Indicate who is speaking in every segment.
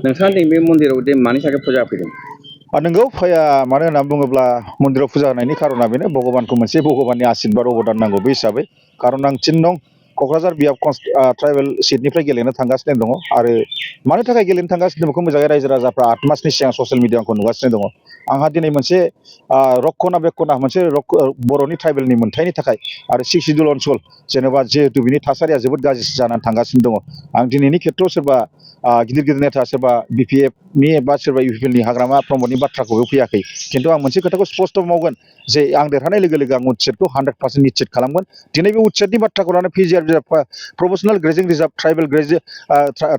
Speaker 1: नोंथाङा नैबे मन्दिराव दे मानि थाखाय फुजा होफैदों?
Speaker 2: नोंगौ फैया मानो होनना बुङोब्ला मन्दिराव फुजा होनायनि खारना बेनो भगबानखौ मोनसे भगबाननि आशीर्बाद अबदान नांगौ बे हिसाबै खारन आं 3 नं क'क्राझार बियाब ट्राइबेल सिटनिफ्राय गेलेनो थांगासिनो दङ आरो मानि थाखाय गेलेनो थांगासिनो बेखौ मोजाङै रायजो राजाफ्रा 8 मासनि सिगां ससियेल मिडियाखौ नुगासिनो दङ। आंहा दिनै मोनसे रक्षना बेक्षना मोनसे बर'नि ट्राइबेलनि मोनथायनि थाखाय आरो 6 सिडुल अनसल जेनेबा जिहेतु बिनि थासारिया जोबोद गाज्रि जानानै थांगासिनो दङ। आं दिनैनि खेत्रआव सोरबा गिदिर गिदिर नेता सोरबा बिपिएफनि बा सोरबा इउपिपिएलनि हाग्रामा प्रमदनि बाथ्राखौ फैयाखै खिन्थु आं मोनसे खोथाखौ स्पष्ट मावगोन जे आं देरहानाय लोगो लोगो आं उच्चेदखौ 100% निश्चित खालामगोन। दिनै बे उच्चेदनि बाथ्राखौ लानानै पिजिआर प्रफेसनेल ग्रेजिं रिजार्भ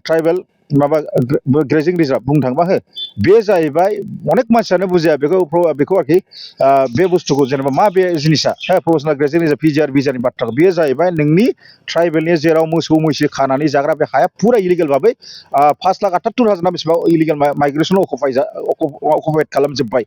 Speaker 2: ट्राइबेल माबा ग्रेजिं रिजार्भ बुंनो थाङोबा बे जाहैबाय अनेक मानसियानो बुजिया बेखौ आरोखि बे बुस्थुखौ जेनेबा मा बे जिनिसा प्रफेसनेल ग्रेजिं रिजार्भ पिजिआर बिजारनि बाथ्राखौ बेयो जाहैबाय नोंनि ट्राइबेलनि जेराव मोसौ मैसो खानानै जाग्रा बे हाया फुरा इलिगेल भाबै 5,78,000 बेसेबां इलिगेल माइग्रेसन अकुपाइड खालामजोब्बाय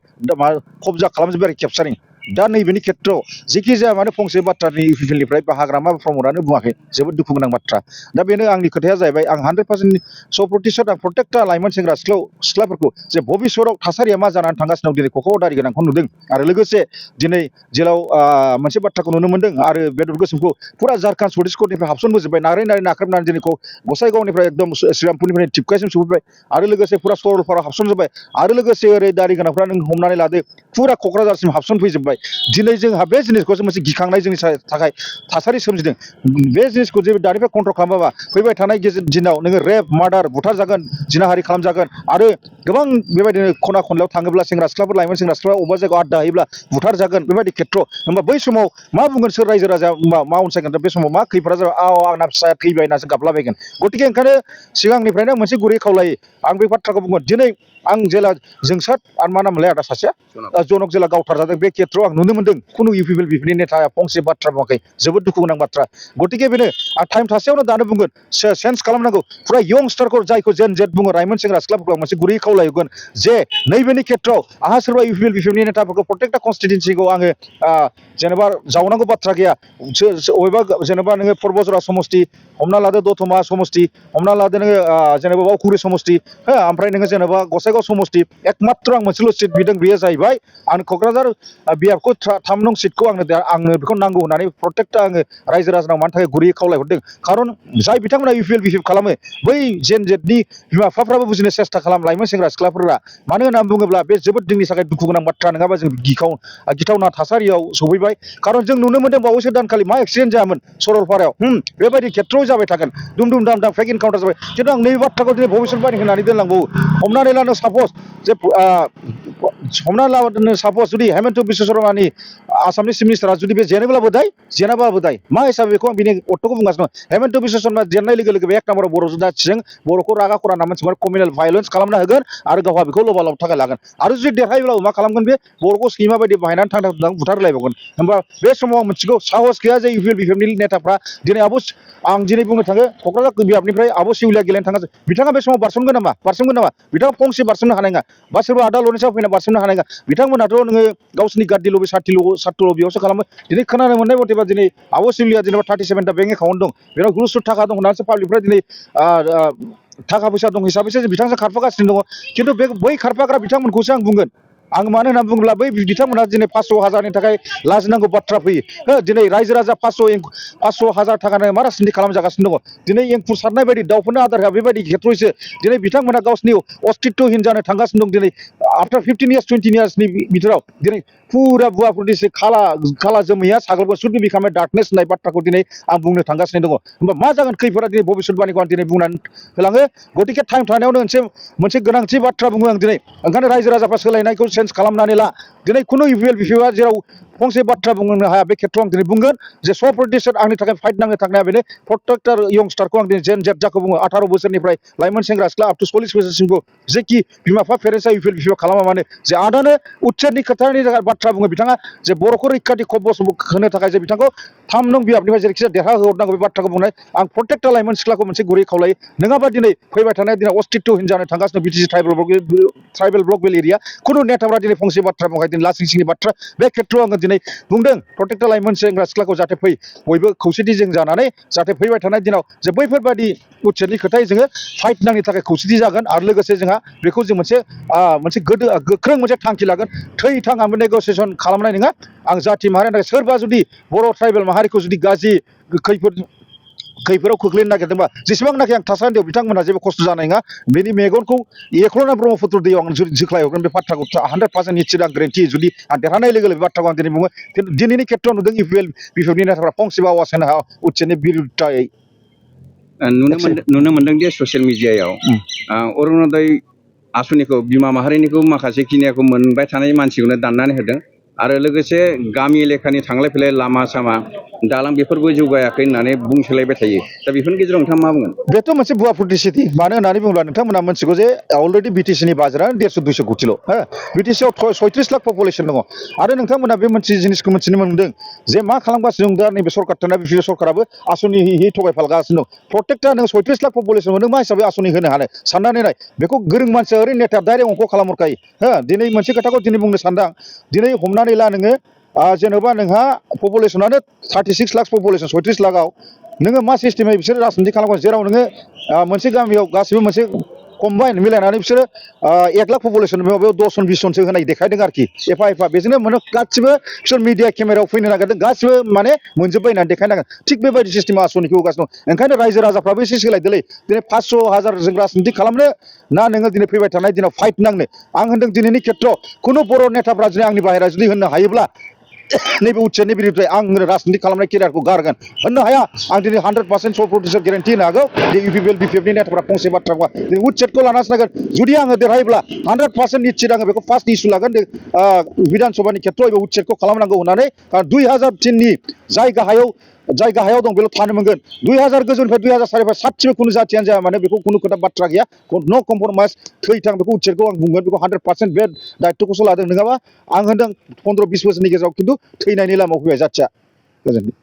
Speaker 2: कब्जा खालामजोब्बाय आरो खेबसारिं दा नैबेनि खेत्रआव जेखि जाया माने फंसे बाथ्रानि इउपिपिएलनिफ्राय बा हाग्रामा प्रमदानो बुङाखै जोबोद दुखु गोनां बाथ्रा। दा बेनो आंनि खोथाया जाहैबाय आं 100% 100% आं प्रत्येकटा लाइमोन सेंग्रा सिख्लाफोरखौ जे भबिष्यतआव थासारिया मा जानानै थांगासिनो दं दिनै क'क्राझार दारि गोनांखौ नुदों आरो लोगोसे दिनै जेराव मोनसे बाथ्राखौ नुनो मोन्दों आरो बेदर गोसोमखौ फुरा झारखन्ड सौदिस कर्टनिफ्राय हाबसनबोजोब्बाय नारै नाख्रेबनानै दिनै गसाइगावनिफ्राय एकदम श्रीरामपुरनिफ्राय टिपकायसिम सौफैबाय आरो लोगोसे फुरा सरलपारायाव हाबसनजोब्बाय आरो लोगोसे ओरै दारि गोनांफ्रा नों हमनानै लादो फुरा क'क्राझारसिम हाबसनफैजोब्बाय। दिनै जोंहा बे जिनिसखौसो मोनसे गिखांनाय जोंनि थाखाय थासारि सोमजिदों। बे जिनिसखौ जे दानिफ्राय कन्ट्रल खालामाबा फैबाय थानाय दिनाव नोङो रेप मार्डार बुथारजागोन जिनाहारि खालामजागोन आरो गोबां बेबायदिनो खना खनलायाव थाङोब्ला सेंग्रा सिख्लाफोर लाइमोन सेंग्रा सिख्ला अबेबा जायगायाव आड्डा हैयोब्ला बुथारजागोन बेबायदि खेत्र होमबा बै समाव मा बुंगोन सोर रायजो राजा मा अनसायगोन बे समाव मा खैफोदा जाबाय आंना फिसाया थैबाय होननासो गाबलाबायगोन। गतिके ओंखायनो सिगांनिफ्रायनो मोनसे गुरै खावलायो आं बे बाथ्राखौ बुंगोन दिनै आं जेला जोंसार आरो मा नामलाय आदा सासेया जनक जेला गावथारजादों बे खेत्रआव आं नुनो मोन्दों खुनु इउपिपिएल बिपिनि नेताया फंसे बाथ्रा बुङाखै जोबोद दुखु गोनां बाथ्रा। गतिके बेनो आं टाइम थासेयावनो दानो बुंगोन चेन्ज खालामनांगौ फुरा यंस्टारखौ जायखौ जेन जेट बुङो लाइमोन सेंग्रा सिख्लाफोरखौ आं मोनसे गुरै खावलायगोन जे नैबेनि खेत्रआव आंहा सोरबा इउपिपिएल बिपिनि नेताफोरखौ प्रत्येकटा कनस्टिटुवेन्सिखौ आङो जेनेबा जावनांगौ बाथ्रा गैया अबेबा जेनेबा नोङो पर्बजरा समस्ति हमना लादो दतमा समस्ति हमना लादो नोङो जेनेबा बावखुंग्रि समस्ति ओमफ्राय नोङो जेनेबा गसाइगाव समस्ति एकमात्र आं मोनसेल' सिट बिदों बेयो जाहैबाय आं क'क्राझार बियाबखौ 3 नं सिटखौ आंनो बेखौ नांगौ होननानै प्रत्येकटा आङो रायजो राजानाव मानि थाखाय गुरैयै खावलायहरदों खारन जाय बिथांमोना इउपिपिएल बिपिएफ खालामो बै जेन जेटनि बिमा बिफाफ्राबो बुजिनो सेस्था खालाम लाइमोन सेंग्रा सिख्लाफोरा मानो होननानै बुङोब्ला बे जोबोद जोंनि थाखाय दुखु गोनां बाथ्रा नङाबा जों गिथावना थासारियाव सौफैबाय खारन जों नुनो मोन्दों बावैसो दानखालि मा एक्सिडेन्ट जायामोन सरलपारायाव बेबायदि खेत्रआव जाबाय थागोन दुम दुम दाम दाम फेक इनकाउन्टार जाबाय खिन्थु आं नैबे बाथ्राखौ दिनै भबिष्यतबाणी होनानै दोनलांबावो हमनानै लानो सापज जे हमनानै लानो सापज जुदि हेमन्त बिश्व शर्मानि आसामनि चिफ मिनिस्टारा जुदि बे जेनाबाबो दाय मा हिसाबै बेखौ आं बिनि अर्थ'खौ बुंगासिनो दं। हेमन्त बिश्व शर्मा जेननाय लोगो लोगो बे 1 नाम्बाराव बर' जाथिजों बर'खौ रागा खरा होनना मानसिफोरा कमिउनेल भायलेन्स खालामना होगोन आरो गावहा बेखौ लबालाव थाखाय लागोन आरो जुदि देरहायोब्ला मा खालामगोन बे बर'खौ सैमा बायदि बाहायनानै थांथां बुथारलायबावगोन होमबा बे समाव आं मिथिगौ साहस गैया जे इउपिपिएल बिपिएफनि नेताफ्रा दिनै आं दिनै बुंनो थाङो क'क्राझार बियाबनिफ्राय आब' सिउलिया गेलेनो थाङा बिथाङा बे समाव बारसोमगोन नामा बिथाङा फंसे बारसोमनो हानाय नङा बा सोरबा आदा लरेन्सआव फैना बारसोमनो हानाय नङा बिथांमोनाथ' नोङो गावसिनि गाद्दि लबि सार्थ लबियावसो खालामो दिनै खोनानो मोननाय मथेबा दिनै आब' सिउलिया जेनेबा 37टा बेंक एकाउन्ट दं बेनाव घुस थाखा दं होननानैसो पाब्लिकफ्रा दिनै थाखा फैसा दं हिसाबैसो बिथांजों खारफागासिनो दङ खिन्थु बै खारफाग्रा बिथांमोनखौसो आं बुंगोन आं मानो होननानै बुङोब्ला बै बिथांमोनहा दिनै 500,000नि थाखाय लाजिनांगौ बाथ्रा फैयो दिनै रायजो राजा 500,000 थाखानो मा राजनिति खालामजागासिनो दङ दिनै एंखुर सारनाय बायदि दाउफोरनो आदार होआ बेबायदि खेत्र'यैसो दिनै बिथांमोनहा गावसिनि अस्तित्वहीन जानो थांगासिनो दं दिनै आफ्टार 15 इयार्स 20 इयार्सनि बिथोराव दिनै फुरा बुवाफोरनिसो खाला जोमैया साग्लोबगोन सुड बि बिकाम ए डार्कनेस होननाय बाथ्राखौ दिनै आं बुंनो थांगासिनो दङ होमबा मा जागोन खैफोदा दिनै भबिष्यतबाणीखौ आं दिनै बुंनानै होलाङो गतिके टाइम थानायावनो मोनसे गोनांथि बाथ्रा बुङो आं दिनै ओंखायनो रायजो राजाफ्रा सोलायनायखौ चेन्ज खालामनानै ला दिनै खुनु इउपिपिएल बिपिएफआ जेराव फंसे बाथ्रा बुंनो हाया बे खेत्रआव आं दिनै बुंगोन जे 100% आंनि थाखाय फाइट नांनो थांनाया बेनो प्रत्येकटा यंस्टारखौ आं दिनै जेन जेट जाखौ बुङो 18 बोसोरनिफ्राय लाइमोन सेंग्रा सिख्ला आप टु 40 बोसोरसिमखौ जेखि बिमा बिफा पेरेन्टसा इउपिपिएल बिपिएफ खालामा मानो जे आदानो उच्चेदनि खोथानि बाथ्रा बुङो बिथाङा जे बर'खौ रैखाथि खबस होनो थाखाय जे बिथांखौ 3 नं बियाबनिफ्राय जेरैखिजाया देरहाहोहरनांगौ बे बाथ्राखौ बुंनाय आं प्रत्येकटा लाइमोन सिख्लाखौ मोनसे गुरै खावलायो नङाबा दिनै फैबाय थानाय दिनाव अस्तित्वहीन जानो थांगासिनो बिटिसि ट्राइबेल ब्लक बेल एरिया खुनु नेताफ्रा दिनै फंसे बाथ्रा बुङाखै दिनै लासिं सिंनि बाथ्रा बे खेत्रआव आङो दिनै दिनै बुंदों प्रत्येकटा लाइमोन सेंग्रा सिख्लाखौ जाहाथे फै बयबो खौसेथि जों जानानै जाहाथे फैबाय थानाय दिनाव जे बैफोरबादि उच्चेदनि खोथायै जोङो फाइट नांनि थाखाय खौसेथि जागोन आरो लोगोसे जोंहा बेखौ जों मोनसे गोख्रों मोनसे थांखि लागोन थै थां आंबो नेगसिएसन खालामनाय नङा आं जाथि माहारिनि थाखाय सोरबा जुदि बर' ट्राइबेल माहारिखौ जुदि गाज्रि खैफोदाव खोख्लैनो नागिरदोंबा जेसेबांनाखि आं थासान्दियाव बिथांमोनहा जेबो खस्थ' जानाय नङा बेनि मेगनखौ एख्ल'ना ब्रह्मपुत्र दैयाव आं जोख्लाय हरगोन बे बाथ्राखौ 100% निश्चित आं ग्रेन्थि जुदि आं देरहानाय लोगो लोगो बाथ्राखौ आं दिनै बुङो खिन्थु दिनैनि खेथ्रआव नुदों इउपिएल बिपिएफनि नेताफ्रा फंसेबो आवाज होनो हाया उच्चनि बिरुद्धायै
Speaker 1: नुनो मोनदों दि ससियेल मिडियायाव अरुणोदय आसनिखौ बिमा माहारिनिखौ माखासे खिनियाखौ मोनबाय थानाय मानसिखौनो दाननानै होदों आरो लोगोसे गामि एलेकानि थांलाय फैलाय लामा सामा दालां बेफोरबो जौगायाखै होननानै बुंसोलायबाय थायो दा बेफोरनि गेजेराव नोंथाङा मा बुंगोन
Speaker 2: बेथ' मोनसे भुवा पुलिसिटि मानो होननानै बुङोब्ला नोंथांमोना मिथिगौ जे अलरेडि बिटिसिनि बाजारा 150-200 कोटिल' हो बिटिसिआव 36 लाख पपुलेसन दङ आरो नोंथांमोना बे मोनसे जिनिसखौ मिथिनो मोनदों जे मा खालामगासिनो दं दा नैबे सरकार थानाय बिपिएफ सरकाराबो आसनि हि थगायफालगासिनो दं प्रत्येकटा नों 36 लाख पपुलेसन मोनदों मा हिसाबै आसनि होनो हानो साननानै नाय बेखौ गोरों मानसिया ओरैनो नेता डाइरेक्ट अंक खालामहरखायो हो दिनै मोनसे खोथाखौ दिनै बुंनो सानदों दिनै हमनानै ला नोङो जेन'बा नोंहा पपुलेसनानो 36 लाख पपुलेसन 36 लाखआव नोङो मा सिस्टेमै बिसोर राजनिति खालामगोन जेराव नोङो मोनसे गामियाव गासिबो मोनसे कम्बाइन मिलायनानै बिसोरो 1 लाख पपुलेसन बेयाव 10 जन 20 जनसो होनाय देखायदों आरोखि एफा बेजोंनो मोनो गासिबो बिसोर मिडिया केमेरायाव फैनो नागिरदों गासिबो माने मोनजोब्बाय होननानै देखायनांगोन थिग बेबायदि सिस्टेमा आसनिखौ होगासिनो दं ओंखायनो रायजो राजाफ्राबो एसे सोलायदोलै दिनै 500,000 जों राजनिति खालामनो ना नोङो दिनै फैबाय थानाय दिनाव फाइट नांनो आं होनदों दिनैनि खेथ्रआव खुनु बर' नेताफ्रा जुदि आंनि बाहेरा जुदि होननो हायोब्ला नैबे उच्चनि बिरुद्धाय आं राजनिति खालामनाय केरियारखौ गारगोन होननो हाया आं दिनै 100% 100% गेरेन्टि होनो हागौ जे इउपिपिएल बिपिएफनि नेताफ्रा फंसे बाथ्राखौ दिनै उच्चेदखौ लानासो नांगोन जुदि आङो देरहायोब्ला 100% निश्चित आङो बेखौ फार्स्ट इस्यु लागोन बिधान सभानि खेथ्रआव उच्चेदखौ खालामनांगौ होननानै 2003नि जाय गाहायाव दं बेल' थानो मोनगोन 2000 गोजौनिफ्राय 2000 सारिफ्राय साथिबो खुनु जाथियानो जाया माने बेखौ खुनु खोथा बाथ्रा गैया नो कम्प्रमाइज थैथां बेखौ उच्चेदखौ आं बुंगोन बेखौ 100% बे दायित्वखौसो लादों नङाबा आं होनदों 15-20 बोसोरनि गेजेराव खिन्थु थैनायनि लामायाव फैबाय जाथिया गोजोनथों